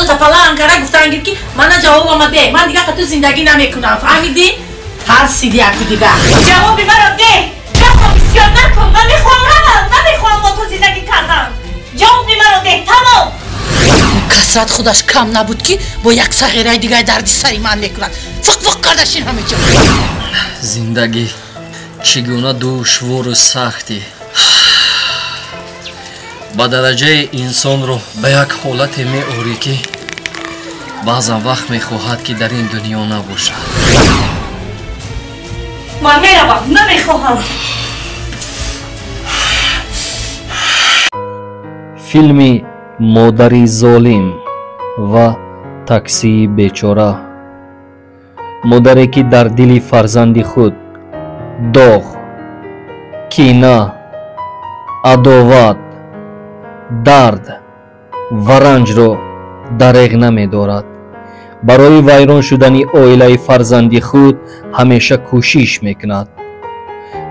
تا پلا انقره گفتن گیر که من جواب آمده من دیگه تو زندگی نمیکنم فهمیدی؟ ترسیدی اکو دیگه جوابی مرا ده جواب بسیار نکن نمیخوام با تو زندگی کردم جوابی مرا ده تمام کسرت خودش کم نبود که با یک صغیره دیگه دردی سری من میکند فق کردشین همه جا زندگی چگونه دشوار و سختی با درجه انسان رو به یک حالت می آوری که بعضا وقت می خواهد که در این دنیا نباشد من میروم نمیخواهم فیلمی مادری ظالم و تاکسی بیچاره مادری که در دل فرزند خود داغ کینه عداوت درد و رنج را دریغ نمی دارد برای ویران شدن عائله فرزند خود همیشه کوشش میکند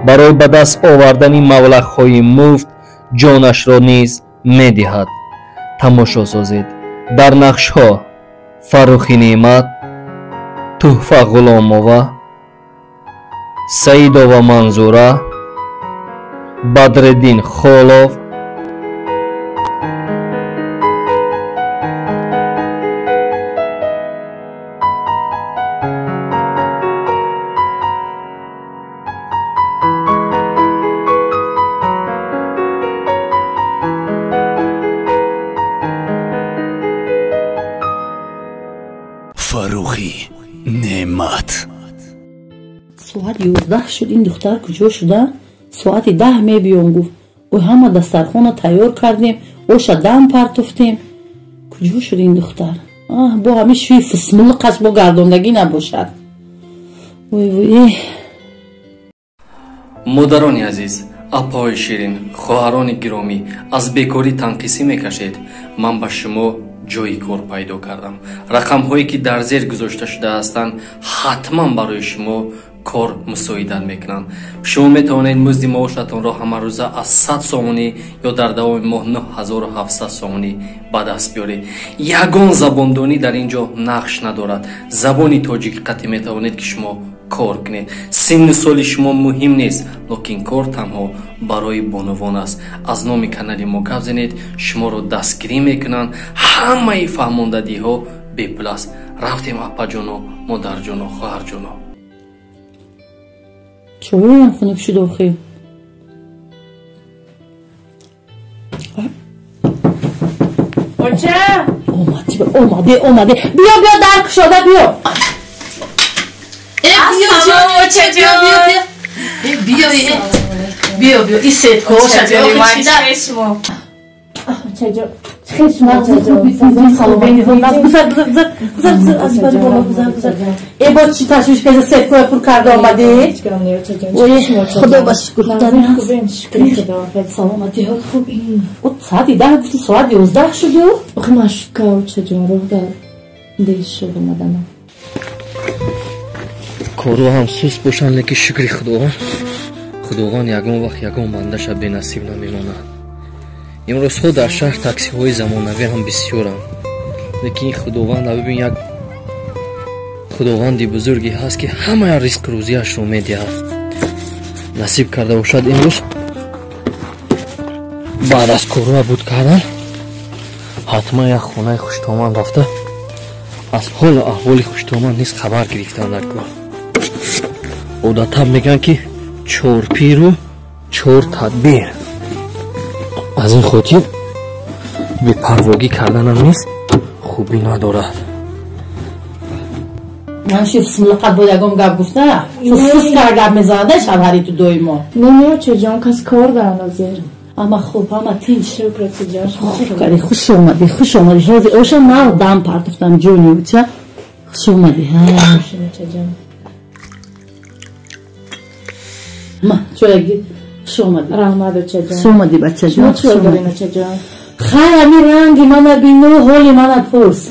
برای به دست آوردن مبلغ‌های مفت جانش را نیز میدهد تماشا سازید در نقش‌ها فروخی نعمت تحفه غلامова سعیدова منظوره بدرالدین خولوف فروخی نعمت ساعت 11 شد این دختر کجا شده ساعت 10 میبیام گفت او همه دسترخوان رو تیار کردیم اوش دم پرتفتیم کجا شد این دختر با همه شوی فسمول قصد با گرداندگی نباشد وی مادرانی عزیز اپای شیرین خواهران گرامی از بیکاری تنقیسی میکشید من به شما جایی کار پیدا کردم رقم هایی که در زیر گذاشته شده هستند حتما برای شما کار مساعدت میکنم شما میتوانید مزد معاشتان را همه روزه از 100 سومانی یا در دوام ماه 9700 سومانی به دست بیارید یگان زباندانی در اینجا نقش ندارد زبانی تاجیکی میتوانید که شما کار کنید سن سال شما مهم نیست لیکن کار تنها برای بانوان است از نام کانال ما گپ زنید شما رو دستگیری میکنن همه فهماندگی ها بی پلاس رفتیم اپا جانو مادر جانو خواهر جانو چوری خونه شده بخیر اوچه اومده بیا درک شده بیا بیا این سید کوش ای با چی تشویش که سید کوه پر کرده آمده خدا باش سلامتی ها خوبی او ساعتی 10 گفتی ساعت 11 شده آخه مشکه و چه جان رو در دیش شد اومدم کارو هم سوس باشن لیکن شکری خداوند یگان وقت یگان بنده شب به نصیب نمیماند امروز خود در شهر تاکسی های زمانوی هم بسیارند لیکن خداوند ببین یک خداوندی بزرگی هست که همه ریسک روزیش رو میدهد نصیب کرده باشد امروز بعد از کارو بود کردن حتما یک خانه خوشتومن رفته از حال و احوال خوشتومن نیست خبر گرفتن در کار عادتا میگن که 4 پیر و 4 تدبیر از این خاطر بی پرواگی کردن هم نیست خوبی ندارد من شیف ملقب بود اگم گفت گفته فسفس کرد میزنده شبهری تو دوی ما نمیو چه جان کس کار دارن از زیر اما خوب اما تیش شکر چه جان خوب کردی خوش اومدی روزی اوشم من دم پرتفتم جونی بود چه خوش اومدی چه جان ما چویگی خوش اومدی رحمت چه جان خوش اومدی بچه جان چه دارین چه جان خیر همین رنگی من بینو حالی من پرس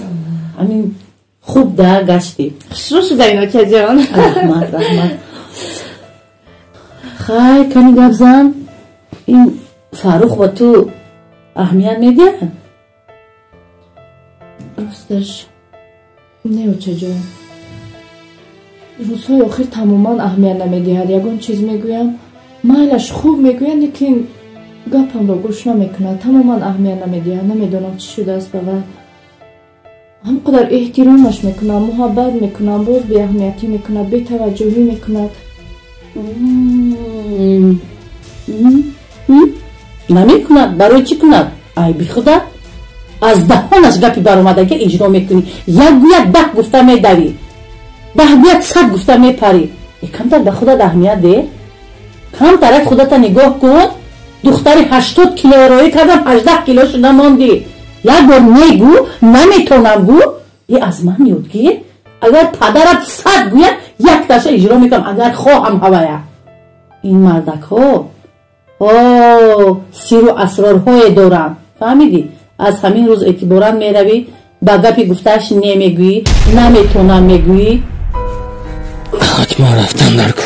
همین خوب در گشتی شروع شده اینا چه جان رحمت خیر کنی گپ زن این فاروق با تو اهمیت میدین راستش نمی‌چجون. روزهای آخر تماما اهمیت نمی‌دهد. یگان چیز میگویم مایلش خوب میگوید لیکن گپم را گوش نمیکند. تماما اهمیت نمی‌دهد. نمیدونم چی شده است بابا. همقدر احترامش میکنم، محبت میکنم، باز بی اهمیتی میکند، بی توجهی میکند. نمیکند. برای چی کند؟ ای بی خدا از دهانش گپی برآمده که اجرا میکنی. یک گوید 10 گفته میدوی، 10 گوید 100 گفته میپری. کمتر به خودت اهمیت ده. کمتر خودت نگاه کن. دختری 80 کیلو روی کردم 18 کیلو شده ماندی. یک بار میگو نمیتونم گو. ای از من یادگیر. اگر پدرت 100 گوید 1 تاش اجرا میکنم اگر خواهم هوایا. این مردک ها سیر و اسرارهای دارن. فهمیدی؟ از همین روز اعتبارا میروی با گپی گفتهش نمیگویی، نمیتونم میگویی. حتما رفتم در کار.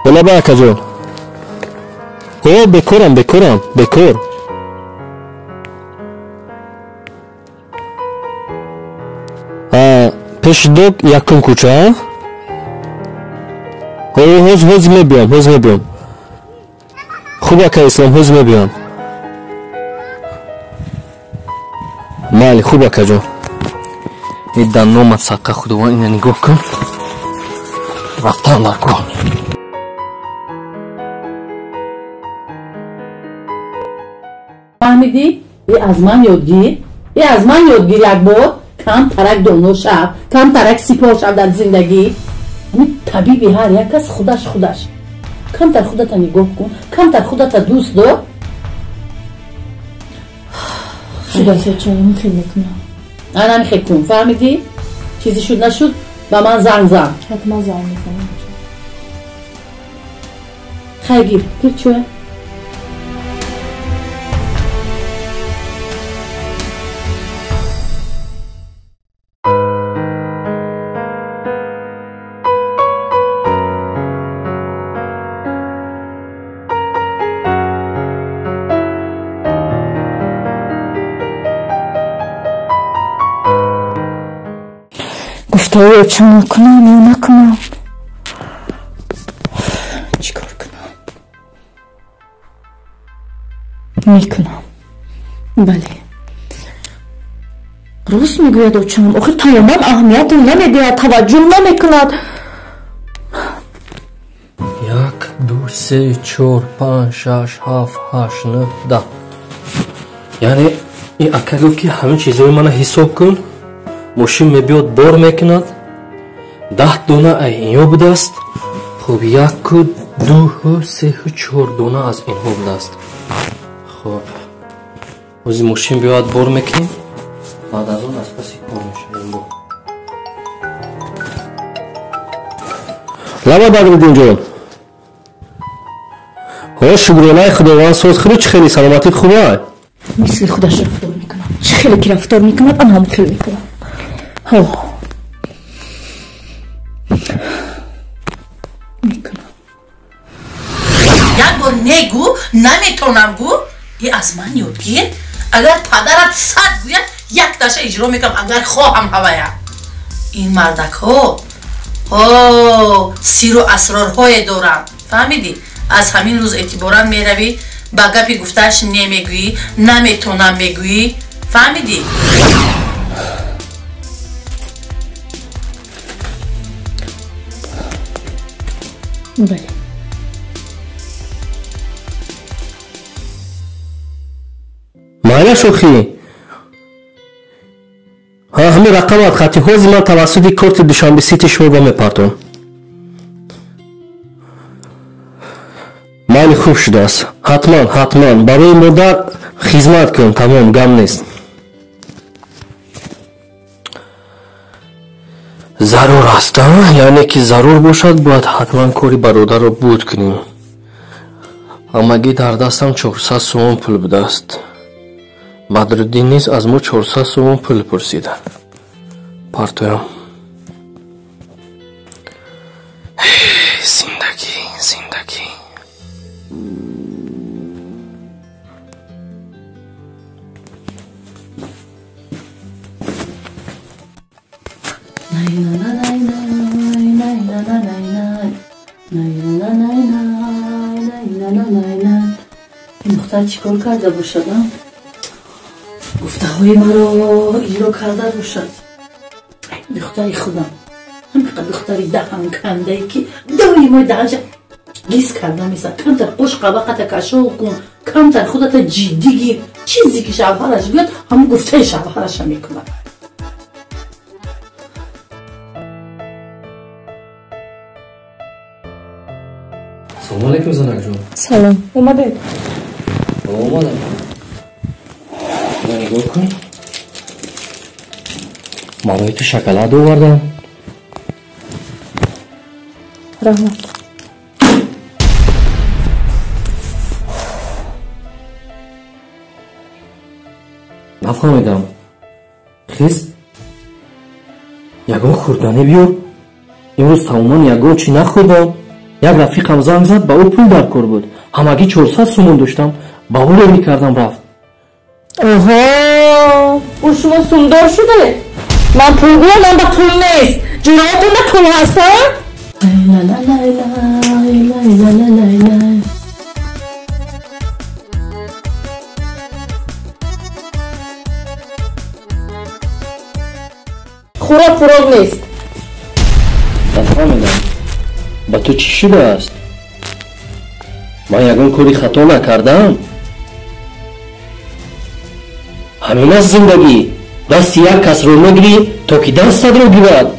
بلا برکه جان. بکرم بکر. پیش دوگ یکم کوچه هز میبیم. خوبه که اسلام هز میبیم. مالی خوبه که جان. این دنومت سقه خودوان اینه نگاه کن. رفتم در کار. فهمیدی؟ ای از من یادگیر. یک بار کم ترک دونو شب، کم ترک سپاه شب در زندگی. طبیبی هر یک کس خودش. کمتر خودت نگاه کن، کمتر خودت دوست دار. شده است چرا خیلی میکنم. انا خیلی کن. فهمیدی؟ چیزی شد نشد با من زنگ زن. حتما زنگ میزنم. خیلی گیر چوه؟ گفتاوی چون کنم یا نکنم. چیکار کنم؟ میکنم. بله راست میگوید و چون آخر تماما اهمیت نمیده، توجه نمیکند. 1 2 3 4 5 6 7 8 9 10. یعنی این اکلو که همه چیزای من حساب کن. ماشین میبیاد بار میکند. 10 دونه اینجا بوده است. خب 1 2 3 4 دونه از اینها بوده است. خب از ماشین بیاد بار میکنیم. بعد از اون از پسی کار میشه این بار. لما برمیدین جان. شکرانه خداوند سوز خیلی سلامتی خوبه. مثل خودش رفتار میکنم. چه خیلی که رفتار میکنم آن هم خیلی میکنم. میکنم. یک بار نگو نمیتونم گو. ای از من یادگیر. اگر پدرت 100 گوید 1 تاش اجرا میکنم اگر خواهم هوایا. این مردک ها سیر و اسرارهای دارن. فهمیدی؟ از همین روز اعتبارا میروی با گپی گفتهش نمیگویی، نمیتونم میگویی. فهمیدی؟ بله مالا شوخی. همین رقمات خطی حوزی من توسط کارت دوشنبه سیتی شوربه میپرتون. مالی خوب شده است. حتما برای مادر خدمت کن. تمام گم نیست. ضرور است. یعنی که ضرور باشد باید حتما کاری برادر رو بود کنیم. همگی در دستم 400 سوم پول بوده است. بدرالدین نیز از ما 400 سوم پول پرسیده. پرتویم زندگی این دختر چیکار کرده باشد؟ گفته های مرا اجرا کرده باشد. دختری خودم همینقدر دختری دهان کنده ای که دایما دهانش گیز کرده میسه. کمتر قوش قبقت کشو کن، کمتر خودت جدی گیر. چیزی که شوهرش بیاد همون گفته شوهرش میکنه. سلام علیکم زنک جون. سلام. اومده؟ اومدم. نگاه کن. برای تو شکلات آوردم. رحمت. نفهمیدم. خیز یگان خوردنی بیار. امروز تماما یگان چی نخوردم. یک رفیقم زنگ زد با او پول در کار بود. همگی 400 سومون داشتم. با او رو میکردم رفت. اوه او شما سومدار شده؟ من پول بیام، من با پول نیست. جنابتون با پول هستم؟ خوراک پروگ نیست. نفهمیدم. با تو چی شده است؟ من یگان کاری خطا نکردم. همین است زندگی. دست یک کس رو نگیری تا که دست رو گیرد.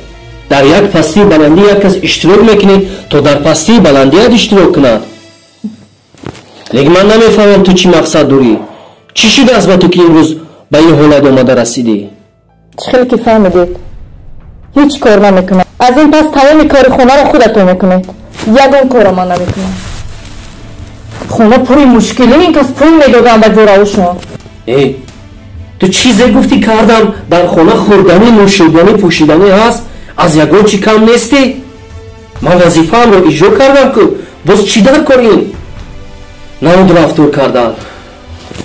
در یک پستی بلندی یک کس اشتراک میکنی تا در پستی بلندی اشتراک کند. لیکن من نمیفهمم تو چی مقصد داری. چی شده است با تو که امروز به این حالت آمده رسیدی؟ خیلی که فهمیدید هیچ کار نمیکنه. از این پس تمام کار خونه رو خودتون میکنید. یگان کار ما نمیکنه. خونه پوری مشکلی این کس پول میدادم به جوراوشون. ای تو چیزی گفتی کردم در خونه خوردنی نوشیدنی پوشیدنی هست. از یگان چی کم نیستی؟ من وظیفه‌ام رو اجرا کردم که باز چی در کنین؟ نمود رفتار کردن.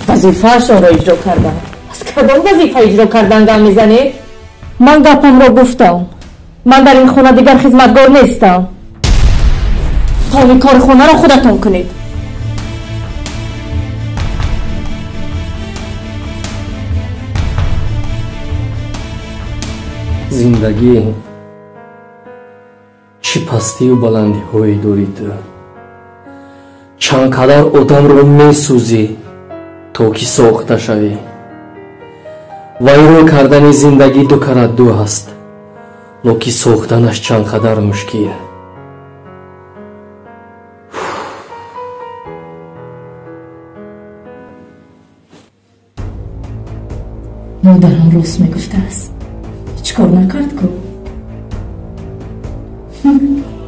وظیفه‌شون رو اجرا کردن. از کدام وظیفه اجرا کردن گم میزنید؟ من گپم رو گفتم. من در این خونه دیگر خدمتگار نیستم. تمام کار خونه رو خودتون کنید. زندگی چی پستی و بلندی هایی داری تو. چند قدر آدم رو می سوزی تا که ساخته شوی. ویران کردن زندگی دو کار دو هست. لکه ساختنش چند قدر مشکل. مادرم راست میگفته است. هیچ کار نکرد که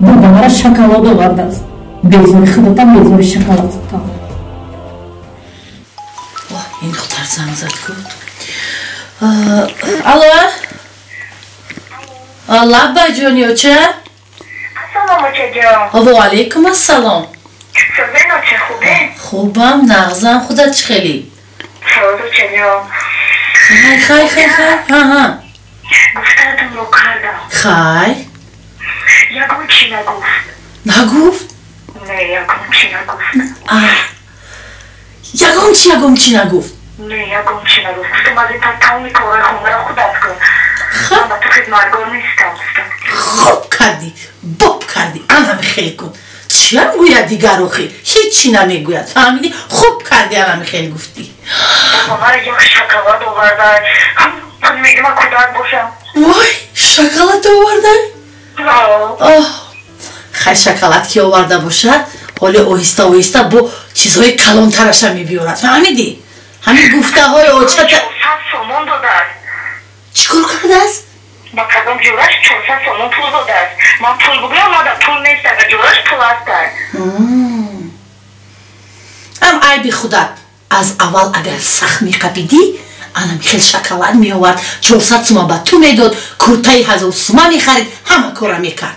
بابا مرا شکلات آورده است. بیزاری خودتم بیزاری شکلاتتم. این دختر زنگ زد که الو لبا جونیو چه؟ سلام بچه جان. و علیکم السلام. سوزنو چه خوبه؟ خوبم نغزم خودت چه خیلی؟ سلام بچه جان. خی ها گفتتون رو کردم. خی یگان چی نگفت؟ نگفت؟ نه یگان چی نگفت. یگان چی نگفت؟ نه یگان چی نگفت. گفتم از این پس تمامی کارهای خونه رو خودت کن. من با تو خدمتگار نیستم. خوب کردی باب کردی همه خیلی کن. چی هم گوید دیگر آخی؟ هیچی نمیگوید. فهمیدی؟ خوب کردی همه خیلی گفتی. بابا یک شکلات آورده. هم میگه من کودک باشم. وای شکلات آورده؟ خیلی شکلات که آورده باشد حالی اوهسته با چیزهای کلانترش هم میبیارد. فهمیدی؟ همین گفته های آچه 400 سومون داده است. چیکار کرده است؟ با کدام جورش 400 سومون پول داده است. من پول بگویم مادر پول نیست اگر جورش پول است. هم عیبی خودت از اول اگر سخت میقبیدی انم خیلی شکلات می آورد 400 سومه به تو میداد کرتای 1000 سومه میخرید همه کارا میکرد.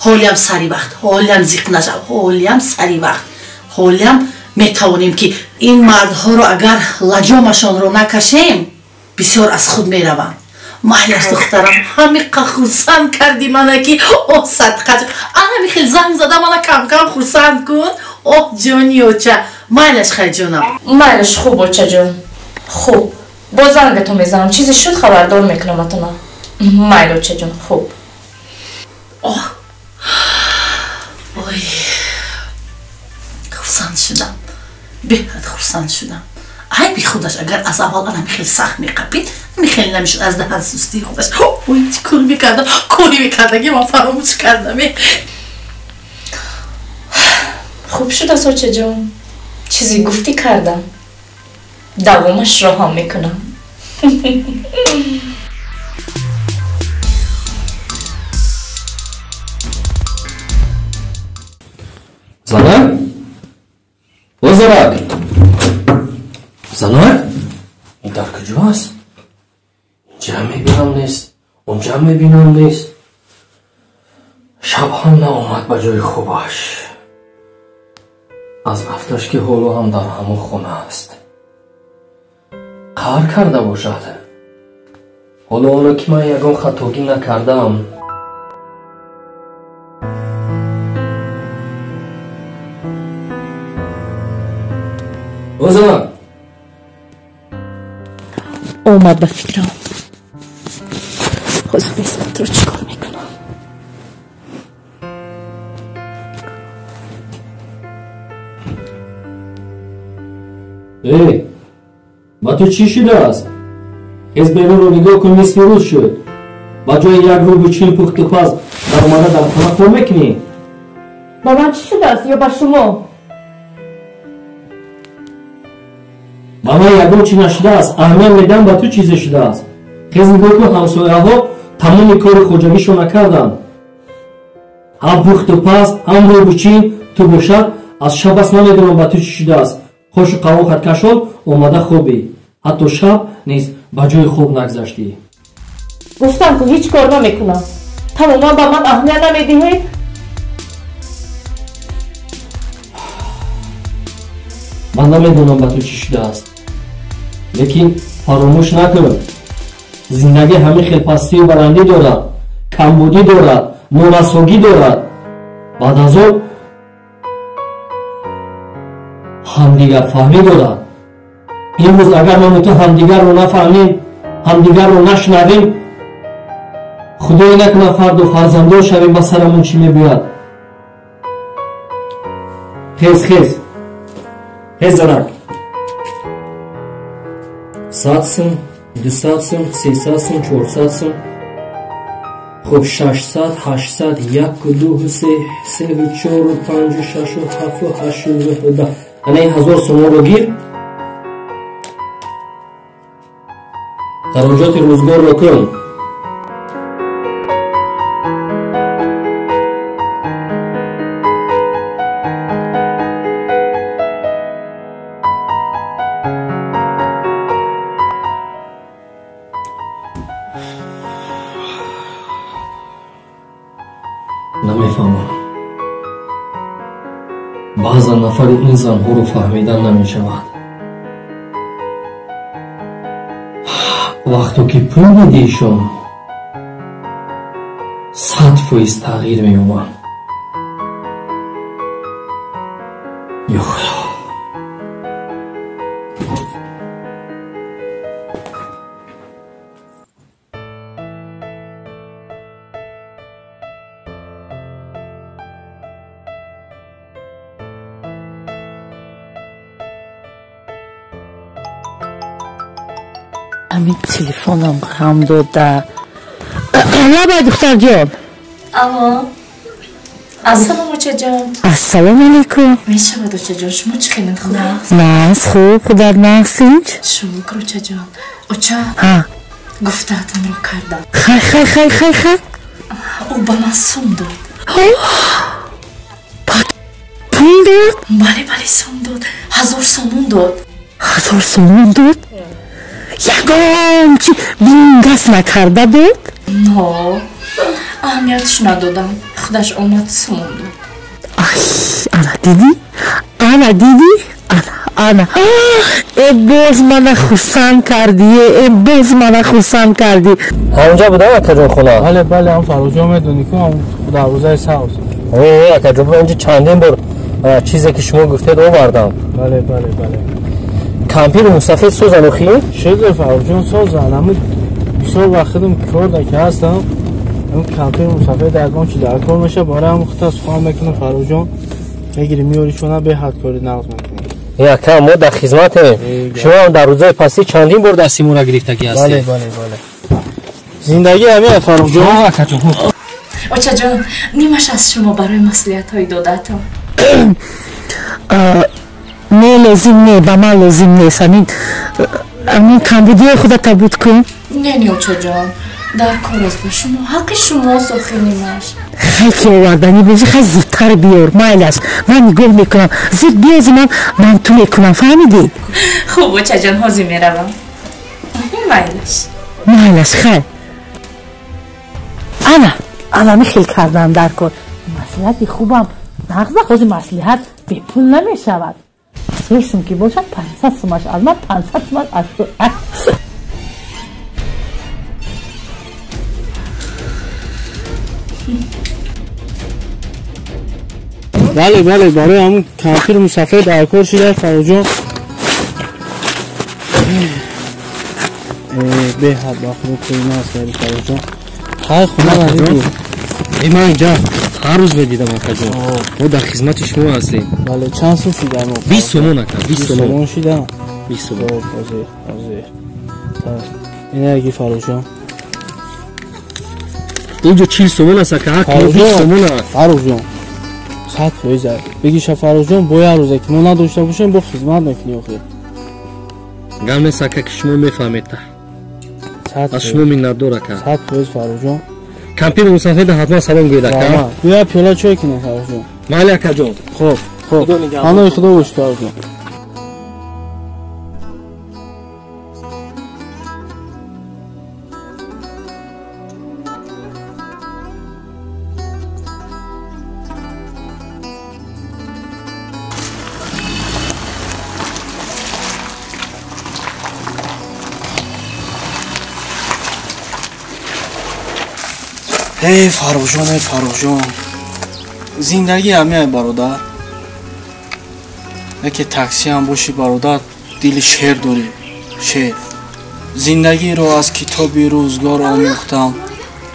حالیم سری وقت، حالیم زیق نشم، حالیم سری وقت، حالیم میتوانیم که این مردها رو اگر لجامشان رو نکشیم بسیار از خود میروند. مایلش دخترم همین خرسند کردی منه که اوه صدقه انا میخیل زنگ زده منه کم کم خرسند کن. اوه جانی اوچه مایلش خیلی جانم. مایلش خوب اوچه جان خوب. با زنگ تو میزنم چیزی شد خبردار میکنم اتنا. مایل اوچه جان خوب. اوه اوی خرسند شدم، بهت خرسند شدم. ای بی خودش اگر از اول انا میخیل سخت میقبید میخیل نمیشد از دهن سوستی خودش. اوی چی کاری میکردم، کاری میکردم که من فراموش کردم. خوب شد از اوچه جان چیزی گفتی کردم دوامش را هم میکنم. زنک؟ او زنک؟ زنک؟ این در کجاست؟ اینجا میبینم نیست، اونجا میبینم نیست. شب هم ناومد به جای خوبش. از رفتش که حالو هم در همون خونه است. قهر کرده باشد. حالا اونو که من یکان خطاگی نکردم. اوزا اومد به فکرم. خوز بیسمت رو چیکار میکنم؟ ای با تو چی شده است؟ از بیرون رو نگاه کن نیست روز شد. با جای یک رو بچین پخت پز در اومده در خانه کار میکنی؟ با من چی شده است یا با شما؟ با من یکم چی نشده است، اهمیت میدم با تو چیزی شده است. خیز نگاه کن همسایه ها تمام کار خوجویشو نکردن. هم پخت پز هم رو بچین تو باشد از شب است نمیدونم با تو چی شده است. خوش قوام خط کشان اومده خوبی. حتی شب نیز با جای خوب نگذشتی. گفتم که هیچ کار نمیکنم. تماما با من اهمیت نمیدهید. من نمیدونم با تو چی شده است. لیکن فراموش نکن زندگی همین خیلپستی و بلندی دارد، کمبودی دارد، نورسوگی دارد. بعد از اون همدیگر فهمی دارد. امروز اگر من تو همدیگر رو نفهمیم، همدیگر رو نشنویم، خدای نکنه فرد و فرزندان شویم به سرمون چی میباید. خیز خیز خیز زنک 100 سون 200 سون 300 سون 400 سون خب 600 800 1 2 3 4 5 6 7 8 9 انا 1000 سون رو گیر. خراجات روزگار رو کن. نمیفهمم. بعضا نفر این زنها رو فهمیدن نمیشود. وقتی که پول میدیشون 100% تغییر میومن. یا خدا. همین تلفنم خم داده. نباید دختر جان. اما السلام اوچه جان. السلام علیکم. میشود اوچه جان شما چی خیلی خوب است؟ نه خوب خدا نخسید. شکر اوچه جان. اوچه گفته‌تان رو کردم. خی او با من سوم داد. پول داد؟ بله سوم داد. 1000 سومون داد. 1000 سومون داد؟ یگام چی بینگس نکرده داد؟ نه اهمیتش ندادم. خودش آمد سموندم. انا دیدی؟ انا دیدی؟ انا باز من خسن کردی. باز من خسن کردی. همونجا بودم اکا جون خونه؟ بله هم فروجا میدونی که هم دروازه ساوز. اکا جون اینجا چندین بار چیزی که شما گفتید او بردم. بله کمپیر مسافر سوزن و خیلی؟ شده فروجان سوزن اما بسیار وقتم کرده که هستم اون کمپیر مسافر درگان چی در کار میشه باره هم خطا سخوام میکنم فروجان میگیری میوری شونه به حد کاری نغز میکنم یکم ما در خدمتیم. شما هم در روزای پسی چندین بار دستیمون را گرفتگی هستید. بله زندگی همه فروجان. اکا جون اوچه جان نیمش از شما برای مسئولیت های دادتم. نه لازم نه با من لازم نیست. همین کمبودی خودت بود کن. نه اوچه جان در کار است به شما حق شما سخی نیمش. خیلی که آوردنی بزی خیلی زودتر بیار مایل است. من نگاه میکنم زود بیازی من تو میکنم فهمیدی؟ خوب اوچه جان حاضی میروم. مایل است خیلی انا میخیل کردن در کار. مسئولیتی خوبم نغزه خوزی مسئولیت به پول نمیشود. 3 سوم که باشد 500 سومش علمت 500 سومش بله برای همون کمپیر مسافر در کار شده فروجان. به حد باخره کنیم هست بری فروجان. خیلی خونه ندیدی من اینجا هر روز بدیدم اکا جون. ما در خدمت شما هستیم. بله چند سو شده ما؟ 20 سومون اکا 20 سومون شده 20 سومون. حاضر اینه اگه فروجان اینجا 40 سومون است اکا حق 20 سومون است فروجان 100% بگی فروجان باید روزه که ما نداشته باشیم با خدمت نکنی آخه گم نیست اکا که شما میفهمید از شما منتدار اکا 100% فروجان. کمپیر مسافر ده حتما سلام گوید اکا. بیا پیاله چای کنه فروجان. مالی اکا جون. خب خانه خدا باش فروجان. ای فروجان زندگی همه برادر یکی تاکسی هم باشی برادر دل شعر داری شعر. زندگی را از کتابی روزگار آموختم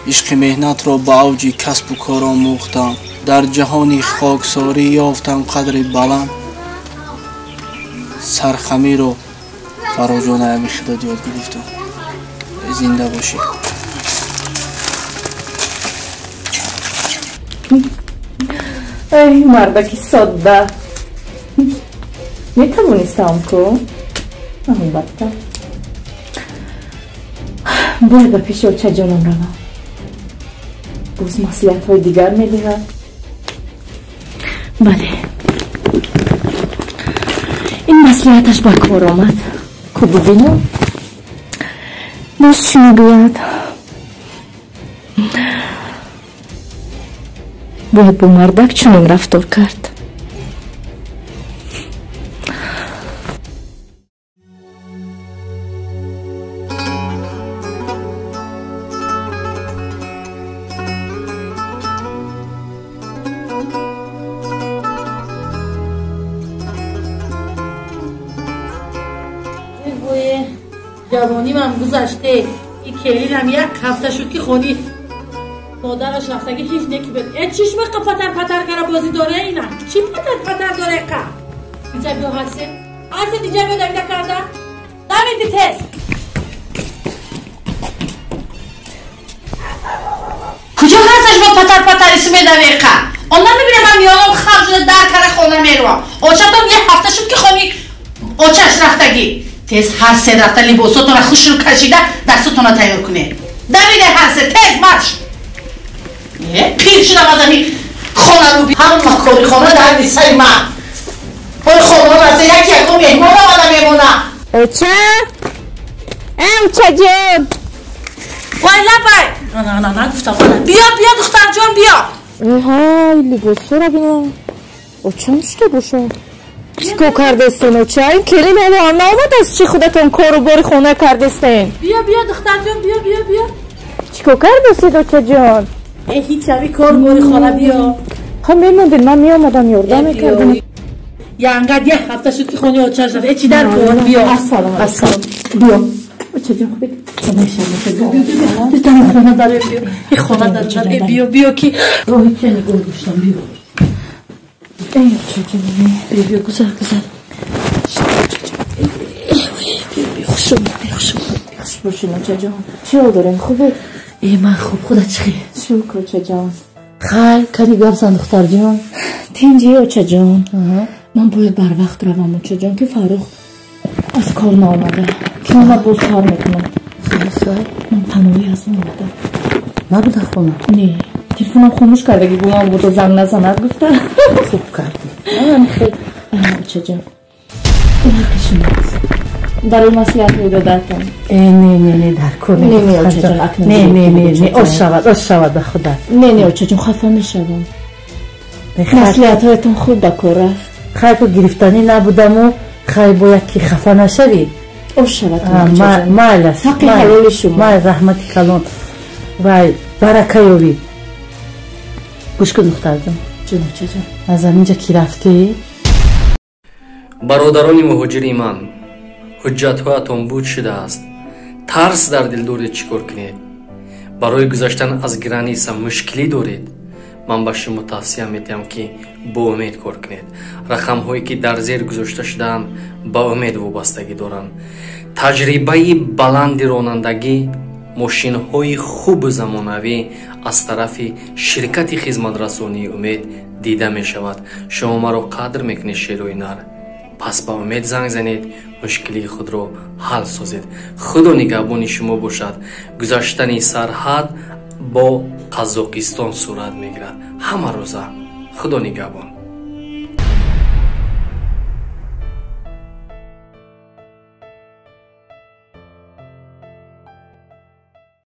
عشق مهنت را به اوج کسب و کار آموختم در جهانی خاکساری یافتم قدر بلند سرخمی را فروجان همی خداد یاد گرفتم. زنده باشی. ای مردکی ساده میتوانستم که البته باید به پیش اوچه جانم روم. باز مسئولیت های دیگر میدهد. بله این مسئولیتش با کار آمد که ببینم باز چی میگوید. باید با مردک چنین رفتار کرد. جوانیم هم گذشته این کلیل هم 1 هفته شد که خونی مادرش رفتگی هیچ نکی بد ای چشم پتر کرده بازی داره اینا چی پتر داره که دیجا بیو هسته دیجا بیو دویده کرده دویدی تست کجا هستش با پتر اسمی دویده که اون نمیبینه من میانم خرج شده در کره خونه میروم اوچه تو 1 هفته شد که خونی اوچهش رفتگی تست هر 3 رفته لباساتون رو خوش رو کشیده دستتون رو تیار کنه دویده هر 3 تست مرش پیر شدم از همین خونه رو همون مکاری خونه در نیسته من باید خونه رو یکی مهمان آمده میمونه اوچه؟ اوچه جان وای لبای نه گفتم بیا دختر جان بیا های لباسا ببینم او چند شده باشه چیکار کردستین اوچه این کلین الان نامد از چی خودتون کارو باری خونه کردستین بیا دختر جان بیا چیکار کردستید اوچه جان هیچ شبی کار باری خونه بیا خب میموندین من میامدم یردم میکردم یا انقدر یک هفته شد که خونه اوچه شد چی در کن بیا السلام بیا اوچه جان خوبی بیا خونه داره بیا این خونه داره بیا که روحی که نگاه گوشتم بیا ای اوچه جان بیا گذر خوشم باشین اوچه جان چی ها دارین خوبه؟ ای من خوب خودت چی شکر اوچه جان خیلی کاری گرسن دختر جان تینجی اوچه جان من باید بر وقت روم اوچه جان که فرخ از کار نامده که من باز کار میکنم من پناهی از اون اومدم نبوده خونه نه تلفنم خاموش کرده که گوهم بود و زنگ نزند گفته خوب کردی من خیلی اوچه جان اون کشیم هست برای مسئولیت میده دارتم نه در کنه نه اوچه جان اکنون نه اوش شود به خدا نه اوچه جان خفه میشدم مسئولیت هایتون خوب بکره خیلی تو گرفتانی نبودم و خیلی باید که خفه نشوی اوش شود مال است حقی حلال شما مال رحمتی کلان و برکه یابی گوش کن دختر جان اوچه جان از اینجا کی رفتی برادرانی مهاجری من ҳуҷҷатҳоятон буд шудааст тарс дар дил доред чӣ кор кунед барои гузаштан аз граниса мушкилӣ доред ман ба шумо тавсия медиҳам ки бо умед кор кунед рақамҳое ки дар зер гузошта шудаанд ба умед вобастагӣ доранд таҷрибаи баланди ронандагӣ мошинҳои хубу замонавӣ аз тарафи ширкати хизматрасонии умед дида мешавад шумо маро қадр мекунед шерӯи нар پس با امید زنگ زنید مشکلی خود رو حل سازید خدا نگهبان شما باشد گذشتن سرحد با قزاقستان صورت میگیرد همه روزه خدا نگهبان